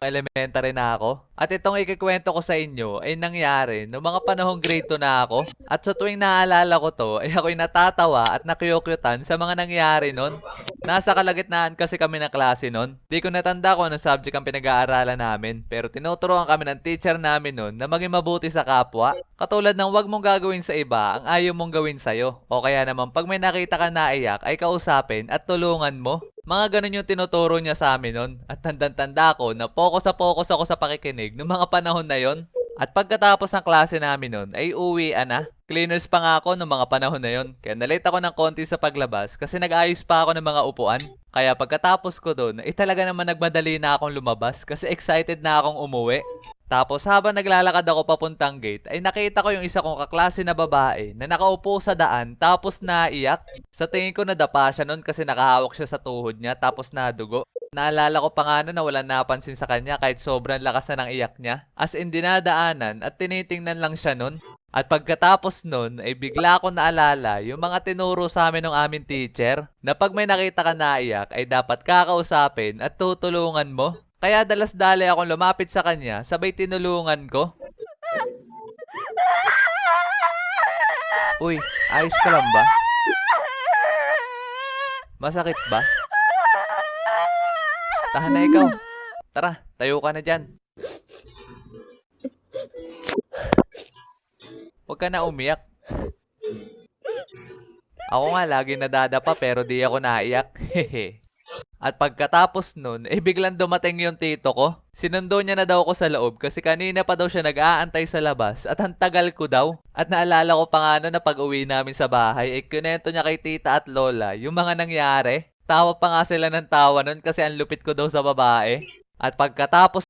elementary na ako. At itong ikikwento ko sa inyo ay nangyari noong mga panahong grade 2 na ako. At sa tuwing naaalala ko to, ay ako'y natatawa at nakyukyutan sa mga nangyari nun. Nasa kalagitnaan kasi kami ng klase nun. Di ko natanda kung anong subject ang pinag-aaralan namin. Pero tinuturuan kami ng teacher namin nun na maging mabuti sa kapwa. Katulad ng wag mong gagawin sa iba ang ayaw mong gawin sa'yo. O kaya naman pag may nakita ka naiyak ay kausapin at tulungan mo. Mga ganun yung tinuturo niya sa amin nun. At tandang-tanda ko na focus ako sa pakikinig ng mga panahon na yon. At pagkatapos ng klase namin nun ay uwian na. Cleaners pa nga ako noong mga panahon na yon. Kaya nalate ako ng konti sa paglabas kasi nag-ayos pa ako ng mga upuan. Kaya pagkatapos ko dun, talaga naman nagmadali na akong lumabas kasi excited na akong umuwi. Tapos habang naglalakad ako papuntang gate, ay nakita ko yung isa kong kaklase na babae na nakaupo sa daan tapos naiyak. Sa tingin ko nadapa siya nun kasi nakahawak siya sa tuhod niya tapos nadugo. Naalala ko pa nga nun na walang napansin sa kanya kahit sobrang lakas na ng iyak niya. As in dinadaanan at tinitingnan lang siya nun. At pagkatapos nun ay bigla ko naalala yung mga tinuro sa amin ng aming teacher na pag may nakita ka naiyak ay dapat kakausapin at tutulungan mo. Kaya dalas-dali akong lumapit sa kanya sabay tinulungan ko. Uy, ayos ka lang ba? Masakit ba? Tahan na ikaw. Tara, tayo ka na dyan. Huwag ka na umiyak. Ako nga lagi nadadapa pero di ako naiyak. Hehe. At pagkatapos nun, biglang dumating yung tito ko. Sinundo niya na daw ako sa loob kasi kanina pa daw siya nag-aantay sa labas at ang tagal ko daw. At naalala ko pa nga nun na pag uwi namin sa bahay, kinento niya kay tita at lola yung mga nangyari. Tawa pa nga sila ng tawa nun kasi ang lupit ko daw sa babae. At pagkatapos